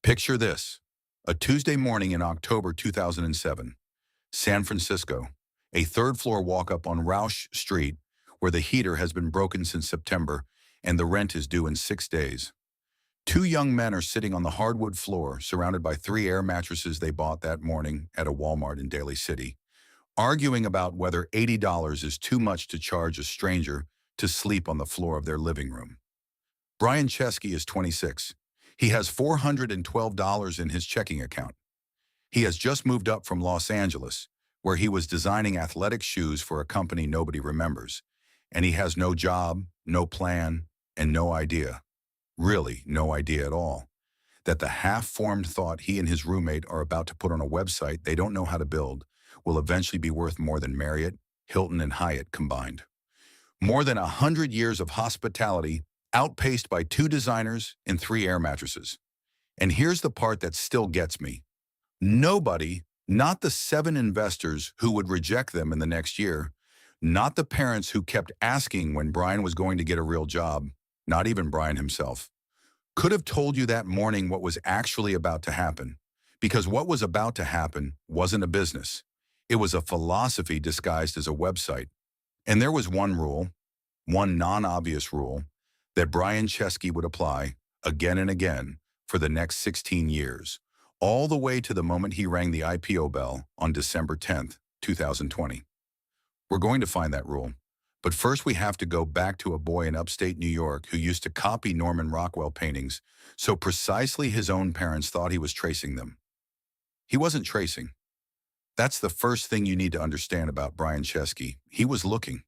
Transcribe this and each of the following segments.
Picture this: a Tuesday morning in October 2007, San Francisco, a third-floor walk-up on Rausch Street where the heater has been broken since September and the rent is due in 6 days. Two young men are sitting on the hardwood floor surrounded by three air mattresses they bought that morning at a Walmart in Daly City, arguing about whether $80 is too much to charge a stranger to sleep on the floor of their living room. Brian Chesky is 26. He has $412 in his checking account. He has just moved up from Los Angeles, where he was designing athletic shoes for a company nobody remembers, and he has no job, no plan, and no idea, really no idea at all, that the half-formed thought he and his roommate are about to put on a website they don't know how to build will eventually be worth more than Marriott, Hilton, and Hyatt combined. More than 100 years of hospitality outpaced by two designers and three air mattresses. And here's the part that still gets me. Nobody, not the 7 investors who would reject them in the next year, not the parents who kept asking when Brian was going to get a real job, not even Brian himself, could have told you that morning what was actually about to happen. Because what was about to happen wasn't a business. It was a philosophy disguised as a website. And there was one rule, one non-obvious rule, that Brian Chesky would apply again and again for the next 16 years, all the way to the moment he rang the IPO bell on December 10th, 2020. We're going to find that rule, but first we have to go back to a boy in upstate New York who used to copy Norman Rockwell paintings so precisely his own parents thought he was tracing them. He wasn't tracing. That's the first thing you need to understand about Brian Chesky. He was looking.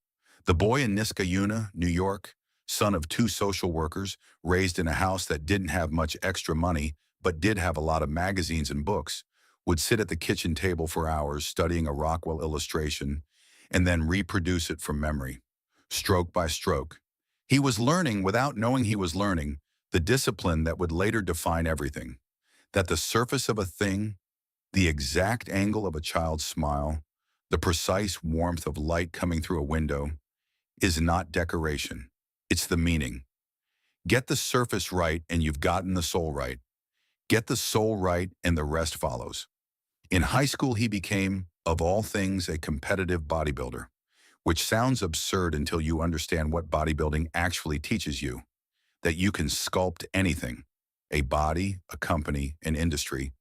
The boy in Niskayuna, New York, son of 2 social workers, raised in a house that didn't have much extra money but did have a lot of magazines and books, would sit at the kitchen table for hours studying a Rockwell illustration and then reproduce it from memory, stroke by stroke. He was learning without knowing he was learning the discipline that would later define everything, that the surface of a thing, the exact angle of a child's smile, the precise warmth of light coming through a window, is not decoration. It's the meaning. Get the surface right and you've gotten the soul right. Get the soul right and the rest follows. In high school, he became, of all things, a competitive bodybuilder, which sounds absurd until you understand what bodybuilding actually teaches you, that you can sculpt anything, a body, a company, an industry,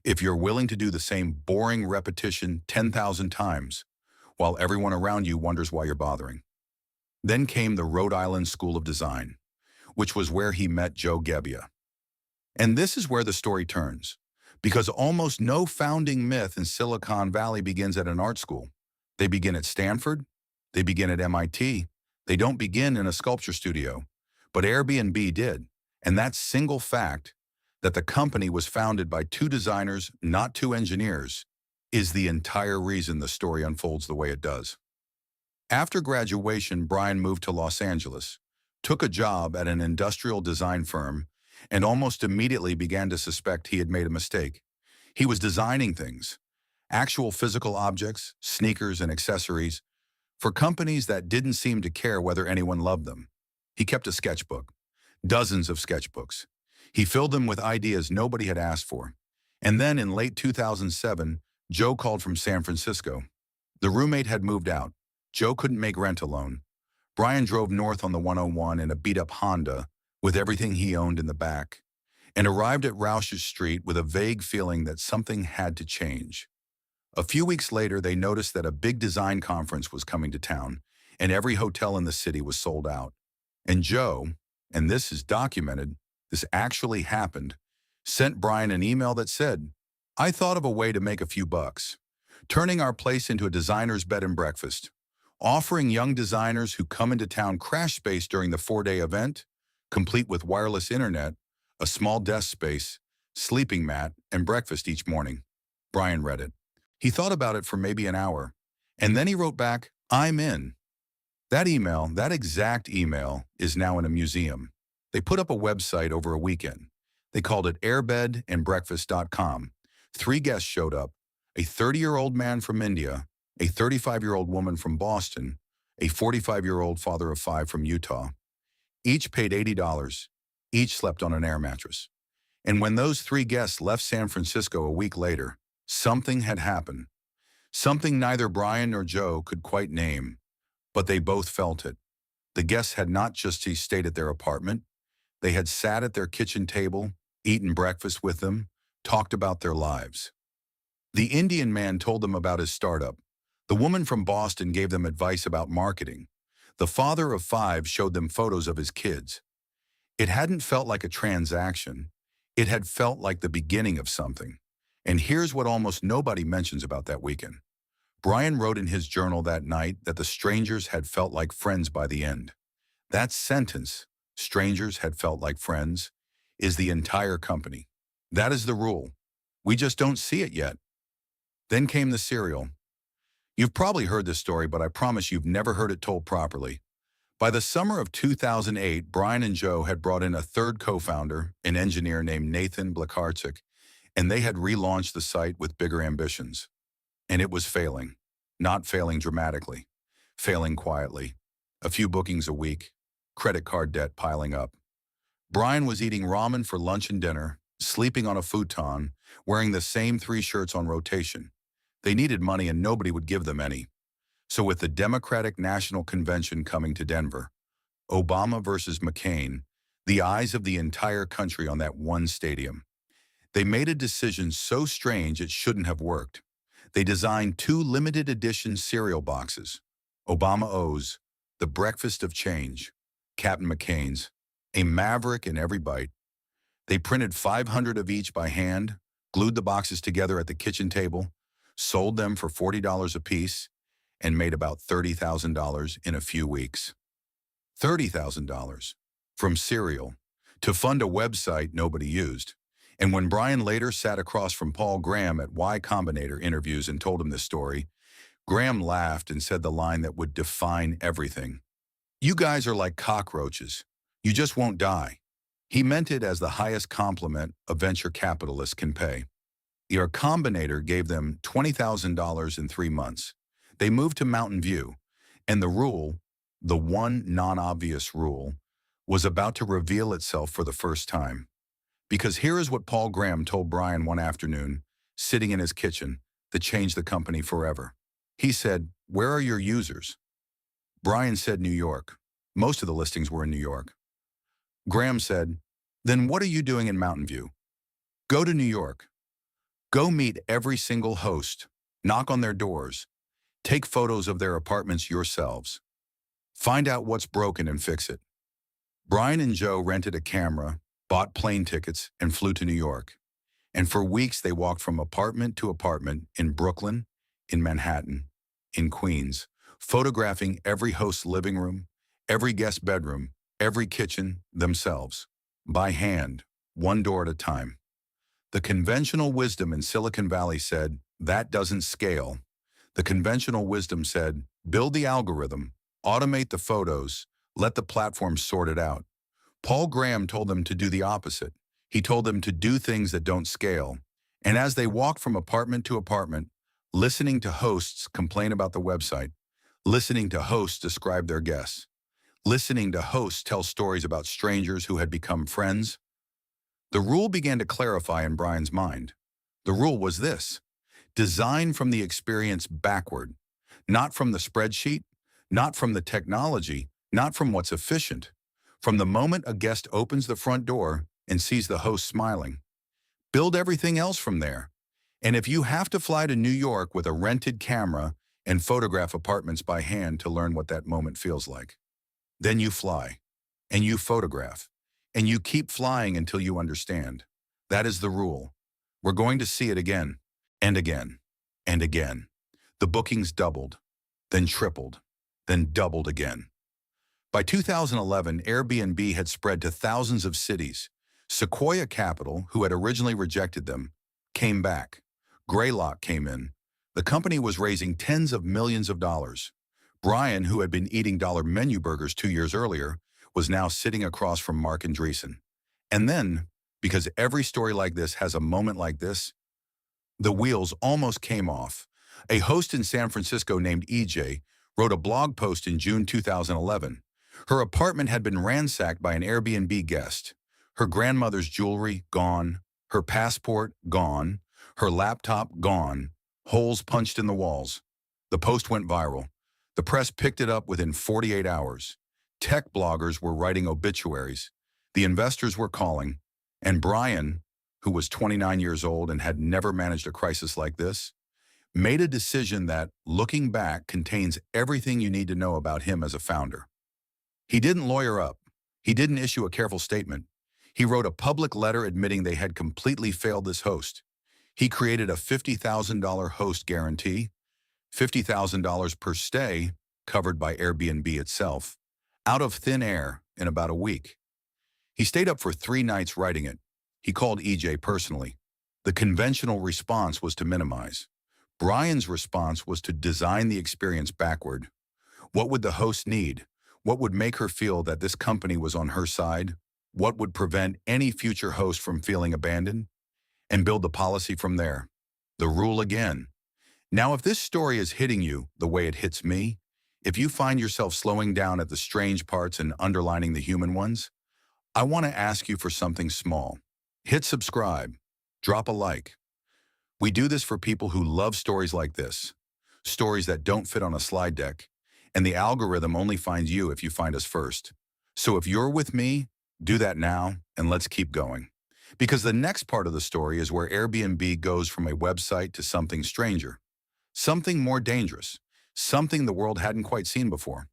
if you're willing to do the same boring repetition 10,000 times, while everyone around you wonders why you're bothering. Then came the Rhode Island School of Design, which was where he met Joe Gebbia. And this is where the story turns, because almost no founding myth in Silicon Valley begins at an art school. They begin at Stanford, they begin at MIT, they don't begin in a sculpture studio, but Airbnb did. And that single fact, that the company was founded by 2 designers, not 2 engineers, is the entire reason the story unfolds the way it does. After graduation, Brian moved to Los Angeles, took a job at an industrial design firm, and almost immediately began to suspect he had made a mistake. He was designing things, actual physical objects, sneakers and accessories, for companies that didn't seem to care whether anyone loved them. He kept a sketchbook, dozens of sketchbooks. He filled them with ideas nobody had asked for. And then in late 2007, Joe called from San Francisco. The roommate had moved out. Joe couldn't make rent alone. Brian drove north on the 101 in a beat-up Honda with everything he owned in the back and arrived at Rausch Street with a vague feeling that something had to change. A few weeks later, they noticed that a big design conference was coming to town and every hotel in the city was sold out. And Joe, and this is documented, this actually happened, sent Brian an email that said, "I thought of a way to make a few bucks, turning our place into a designer's bed and breakfast, offering young designers who come into town crash space during the 4-day event, complete with wireless internet, a small desk space, sleeping mat, and breakfast each morning." Brian read it. He thought about it for maybe an hour, and then he wrote back, "I'm in." That email, that exact email, is now in a museum. They put up a website over a weekend. They called it airbedandbreakfast.com. 3 guests showed up, a 30-year-old man from India, a 35-year-old woman from Boston, a 45-year-old father of 5 from Utah. Each paid $80. Each slept on an air mattress. And when those three guests left San Francisco a week later, something had happened. Something neither Brian nor Joe could quite name, but they both felt it. The guests had not just stayed at their apartment, they had sat at their kitchen table, eaten breakfast with them, talked about their lives. The Indian man told them about his startup. The woman from Boston gave them advice about marketing. The father of five showed them photos of his kids. It hadn't felt like a transaction. It had felt like the beginning of something. And here's what almost nobody mentions about that weekend. Brian wrote in his journal that night that the strangers had felt like friends by the end. That sentence, strangers had felt like friends, is the entire company. That is the rule. We just don't see it yet. Then came the serial. You've probably heard this story, but I promise you've never heard it told properly. By the summer of 2008, Brian and Joe had brought in a third co-founder, an engineer named Nathan Blakarczyk, and they had relaunched the site with bigger ambitions. And it was failing. Not failing dramatically. Failing quietly. A few bookings a week. Credit card debt piling up. Brian was eating ramen for lunch and dinner, sleeping on a futon, wearing the same 3 shirts on rotation. They needed money and nobody would give them any. So with the Democratic National Convention coming to Denver, Obama versus McCain, the eyes of the entire country on that one stadium, they made a decision so strange it shouldn't have worked. They designed 2 limited edition cereal boxes. Obama O's, the breakfast of change, Captain McCain's, a maverick in every bite. They printed 500 of each by hand, glued the boxes together at the kitchen table, sold them for $40 a piece, and made about $30,000 in a few weeks. $30,000 from cereal to fund a website nobody used. And when Brian later sat across from Paul Graham at Y Combinator interviews and told him this story, Graham laughed and said the line that would define everything. "You guys are like cockroaches. You just won't die." He meant it as the highest compliment a venture capitalist can pay. Y Combinator gave them $20,000 in 3 months. They moved to Mountain View, and the rule, the one non-obvious rule, was about to reveal itself for the first time. Because here is what Paul Graham told Brian one afternoon, sitting in his kitchen, that changed the company forever. He said, "Where are your users?" Brian said New York. Most of the listings were in New York. Graham said, "Then what are you doing in Mountain View? Go to New York. Go meet every single host, knock on their doors, take photos of their apartments yourselves. Find out what's broken and fix it." Brian and Joe rented a camera, bought plane tickets, and flew to New York. And for weeks they walked from apartment to apartment in Brooklyn, in Manhattan, in Queens, photographing every host's living room, every guest bedroom, every kitchen, themselves, by hand, one door at a time. The conventional wisdom in Silicon Valley said, that doesn't scale. The conventional wisdom said, build the algorithm, automate the photos, let the platform sort it out. Paul Graham told them to do the opposite. He told them to do things that don't scale. And as they walked from apartment to apartment, listening to hosts complain about the website, listening to hosts describe their guests, listening to hosts tell stories about strangers who had become friends, the rule began to clarify in Brian's mind. The rule was this: design from the experience backward, not from the spreadsheet, not from the technology, not from what's efficient. From the moment a guest opens the front door and sees the host smiling. Build everything else from there. And if you have to fly to New York with a rented camera and photograph apartments by hand to learn what that moment feels like, then you fly, and you photograph, and you keep flying until you understand. That is the rule. We're going to see it again, and again, and again. The bookings doubled, then tripled, then doubled again. By 2011, Airbnb had spread to thousands of cities. Sequoia Capital, who had originally rejected them, came back. Greylock came in. The company was raising tens of millions of dollars. Brian, who had been eating dollar menu burgers 2 years earlier, was now sitting across from Mark Andreessen. And then, because every story like this has a moment like this, the wheels almost came off. A host in San Francisco named EJ wrote a blog post in June 2011. Her apartment had been ransacked by an Airbnb guest. Her grandmother's jewelry gone, her passport gone, her laptop gone, holes punched in the walls. The post went viral. The press picked it up within 48 hours. Tech bloggers were writing obituaries. The investors were calling. And Brian, who was 29 years old and had never managed a crisis like this, made a decision that, looking back, contains everything you need to know about him as a founder. He didn't lawyer up. He didn't issue a careful statement. He wrote a public letter admitting they had completely failed this host. He created a $50,000 host guarantee, $50,000 per stay, covered by Airbnb itself, out of thin air in about a week. He stayed up for 3 nights writing it. He called EJ personally. The conventional response was to minimize. Brian's response was to design the experience backward. What would the host need? What would make her feel that this company was on her side? What would prevent any future host from feeling abandoned? And build the policy from there. The rule again. Now, if this story is hitting you the way it hits me, if you find yourself slowing down at the strange parts and underlining the human ones, I want to ask you for something small. Hit subscribe. Drop a like. We do this for people who love stories like this, stories that don't fit on a slide deck, and the algorithm only finds you if you find us first. So if you're with me, do that now, and let's keep going. Because the next part of the story is where Airbnb goes from a website to something stranger, something more dangerous, something the world hadn't quite seen before.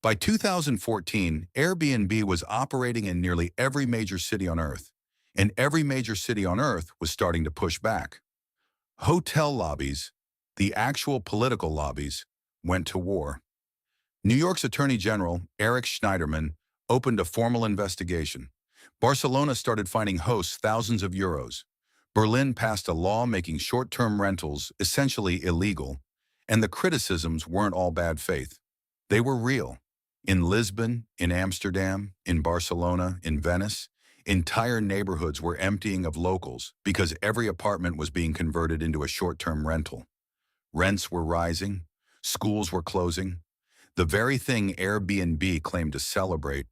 By 2014, Airbnb was operating in nearly every major city on Earth, and every major city on Earth was starting to push back. Hotel lobbies, the actual political lobbies, went to war. New York's Attorney General, Eric Schneiderman, opened a formal investigation. Barcelona started fining hosts thousands of euros. Berlin passed a law making short-term rentals essentially illegal, and the criticisms weren't all bad faith. They were real. In Lisbon, in Amsterdam, in Barcelona, in Venice, entire neighborhoods were emptying of locals because every apartment was being converted into a short-term rental. Rents were rising, schools were closing. The very thing Airbnb claimed to celebrate,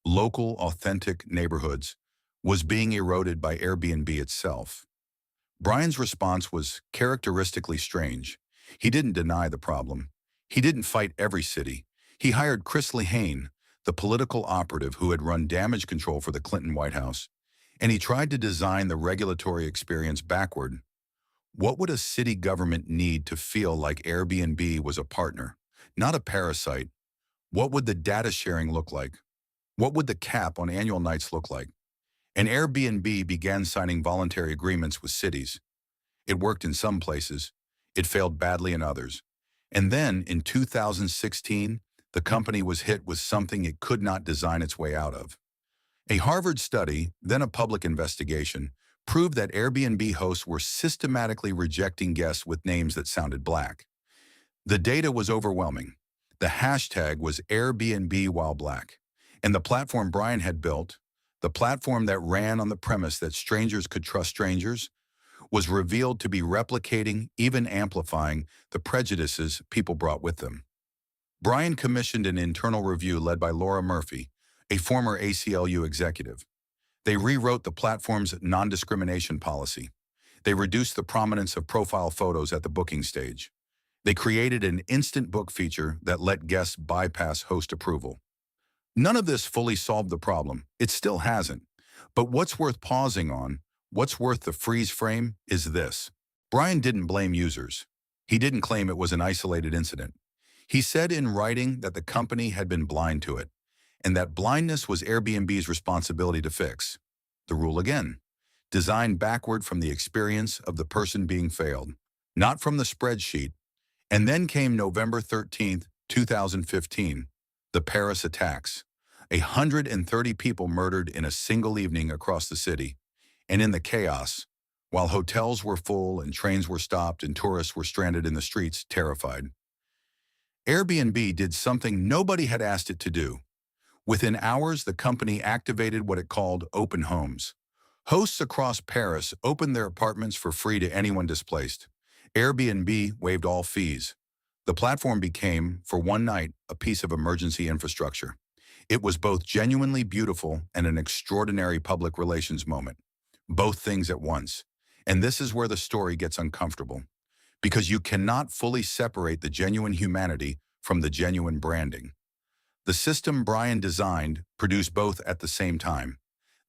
local, authentic neighborhoods, was being eroded by Airbnb itself. Brian's response was characteristically strange. He didn't deny the problem. He didn't fight every city. He hired Chris Lehane, the political operative who had run damage control for the Clinton White House, and he tried to design the regulatory experience backward. What would a city government need to feel like Airbnb was a partner, not a parasite? What would the data sharing look like? What would the cap on annual nights look like? And Airbnb began signing voluntary agreements with cities. It worked in some places. It failed badly in others. And then, in 2016, the company was hit with something it could not design its way out of. A Harvard study, then a public investigation, proved that Airbnb hosts were systematically rejecting guests with names that sounded black. The data was overwhelming. The hashtag was Airbnb while black. And the platform Brian had built, the platform that ran on the premise that strangers could trust strangers, was revealed to be replicating, even amplifying, the prejudices people brought with them. Brian commissioned an internal review led by Laura Murphy, a former ACLU executive. They rewrote the platform's non-discrimination policy. They reduced the prominence of profile photos at the booking stage. They created an instant book feature that let guests bypass host approval. None of this fully solved the problem. It still hasn't. But what's worth pausing on, what's worth the freeze frame, is this. Brian didn't blame users. He didn't claim it was an isolated incident. He said in writing that the company had been blind to it, and that blindness was Airbnb's responsibility to fix. The rule again, designed backward from the experience of the person being failed, not from the spreadsheet. And then came November 13th, 2015, the Paris attacks. 130 people murdered in a single evening across the city. And in the chaos, while hotels were full and trains were stopped and tourists were stranded in the streets, terrified, Airbnb did something nobody had asked it to do. Within hours, the company activated what it called open homes. Hosts across Paris opened their apartments for free to anyone displaced. Airbnb waived all fees. The platform became, for one night, a piece of emergency infrastructure. It was both genuinely beautiful and an extraordinary public relations moment. Both things at once. And this is where the story gets uncomfortable. Because you cannot fully separate the genuine humanity from the genuine branding. The system Brian designed produced both at the same time.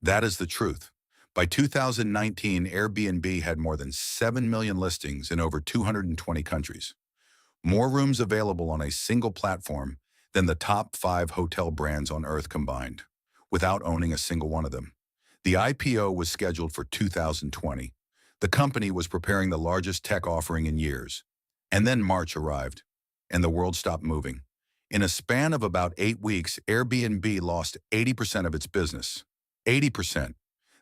That is the truth. By 2019, Airbnb had more than 7 million listings in over 220 countries. More rooms available on a single platform than the top 5 hotel brands on earth combined, without owning a single one of them. The IPO was scheduled for 2020. The company was preparing the largest tech offering in years. And then March arrived, and the world stopped moving. In a span of about 8 weeks, Airbnb lost 80% of its business. 80%.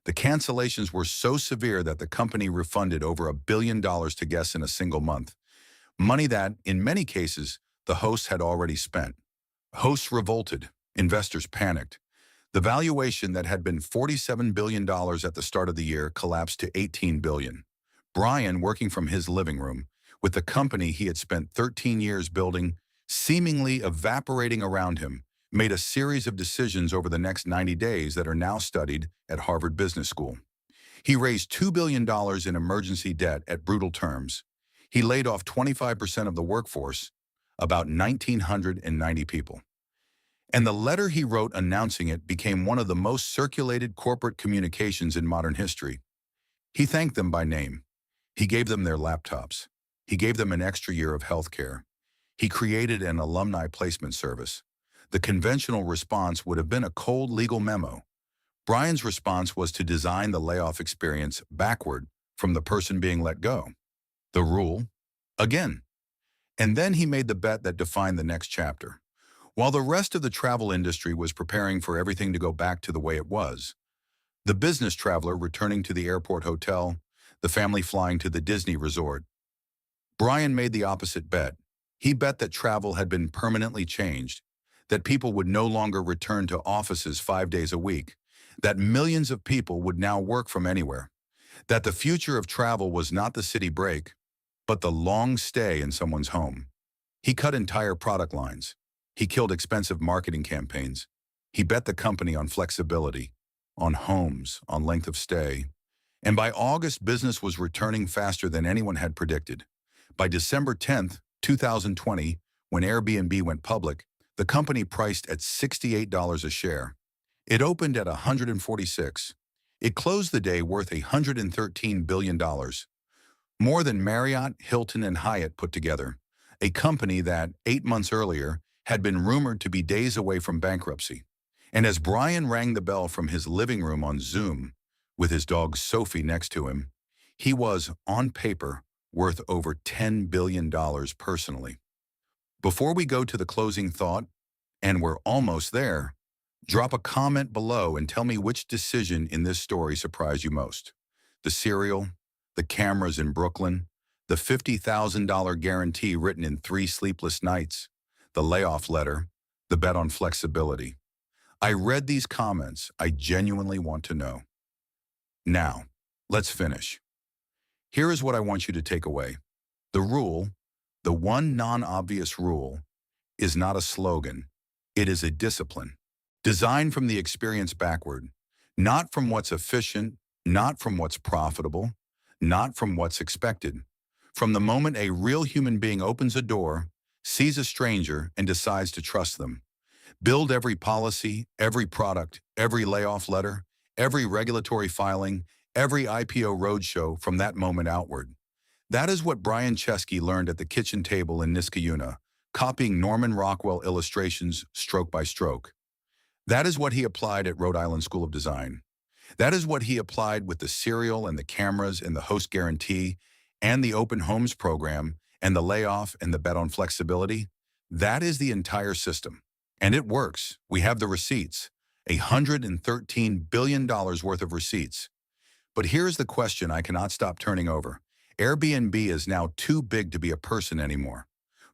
The cancellations were so severe that the company refunded over $1 billion to guests in a single month. Money that, in many cases, the hosts had already spent. Hosts revolted. Investors panicked. The valuation that had been $47 billion at the start of the year collapsed to $18 billion. Brian, working from his living room, with the company he had spent 13 years building, seemingly evaporating around him, made a series of decisions over the next 90 days that are now studied at Harvard Business School. He raised $2 billion in emergency debt at brutal terms. He laid off 25% of the workforce, about 1,990 people. And the letter he wrote announcing it became one of the most circulated corporate communications in modern history. He thanked them by name. He gave them their laptops. He gave them an extra year of health care. He created an alumni placement service. The conventional response would have been a cold legal memo. Brian's response was to design the layoff experience backward from the person being let go. The rule, again. And then he made the bet that defined the next chapter. While the rest of the travel industry was preparing for everything to go back to the way it was, the business traveler returning to the airport hotel, the family flying to the Disney resort, Brian made the opposite bet. He bet that travel had been permanently changed, that people would no longer return to offices 5 days a week, that millions of people would now work from anywhere, that the future of travel was not the city break, but the long stay in someone's home. He cut entire product lines. He killed expensive marketing campaigns. He bet the company on flexibility, on homes, on length of stay. And by August, business was returning faster than anyone had predicted. By December 10th, 2020, when Airbnb went public, the company priced at $68 a share. It opened at $146. It closed the day worth $113 billion. More than Marriott, Hilton, and Hyatt put together. A company that, 8 months earlier, had been rumored to be days away from bankruptcy. And as Brian rang the bell from his living room on Zoom, with his dog Sophie next to him, he was, on paper, worth over $10 billion personally. Before we go to the closing thought, and we're almost there, drop a comment below and tell me which decision in this story surprised you most. The cereal, the cameras in Brooklyn, the $50,000 guarantee written in 3 sleepless nights, the layoff letter, the bet on flexibility. I read these comments. I genuinely want to know. Now, let's finish. Here is what I want you to take away. The rule, the one non-obvious rule, is not a slogan. It is a discipline. Designed from the experience backward, not from what's efficient, not from what's profitable, not from what's expected. From the moment a real human being opens a door, sees a stranger, and decides to trust them. Build every policy, every product, every layoff letter, every regulatory filing, every IPO roadshow from that moment outward. That is what Brian Chesky learned at the kitchen table in Niskayuna, copying Norman Rockwell illustrations stroke by stroke. That is what he applied at Rhode Island School of Design. That is what he applied with the cereal and the cameras and the host guarantee and the open homes program and the layoff and the bet on flexibility. That is the entire system. And it works. We have the receipts, $113 billion worth of receipts. But here's the question I cannot stop turning over. Airbnb is now too big to be a person anymore.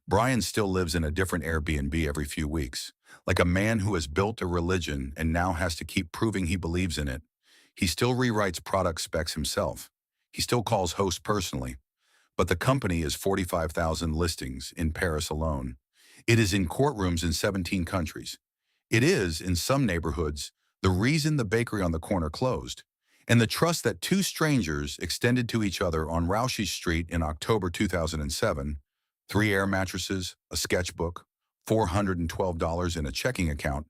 Brian still lives in a different Airbnb every few weeks, like a man who has built a religion and now has to keep proving he believes in it. He still rewrites product specs himself. He still calls hosts personally. But the company is 45,000 listings in Paris alone. It is in courtrooms in 17 countries. It is, in some neighborhoods, the reason the bakery on the corner closed, and the trust that two strangers extended to each other on Roushey Street in October 2007, three air mattresses, a sketchbook, $412 in a checking account.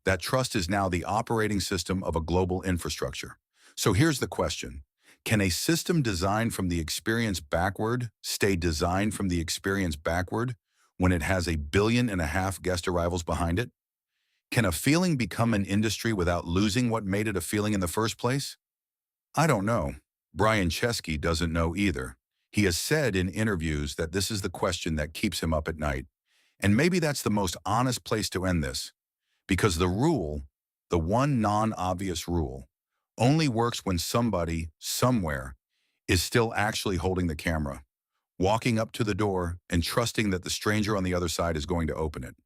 That trust is now the operating system of a global infrastructure. So here's the question. Can a system designed from the experience backward stay designed from the experience backward when it has 1.5 billion guest arrivals behind it? Can a feeling become an industry without losing what made it a feeling in the first place? I don't know. Brian Chesky doesn't know either. He has said in interviews that this is the question that keeps him up at night. And maybe that's the most honest place to end this. Because the rule, the one non-obvious rule, only works when somebody, somewhere, is still actually holding the camera, walking up to the door and trusting that the stranger on the other side is going to open it.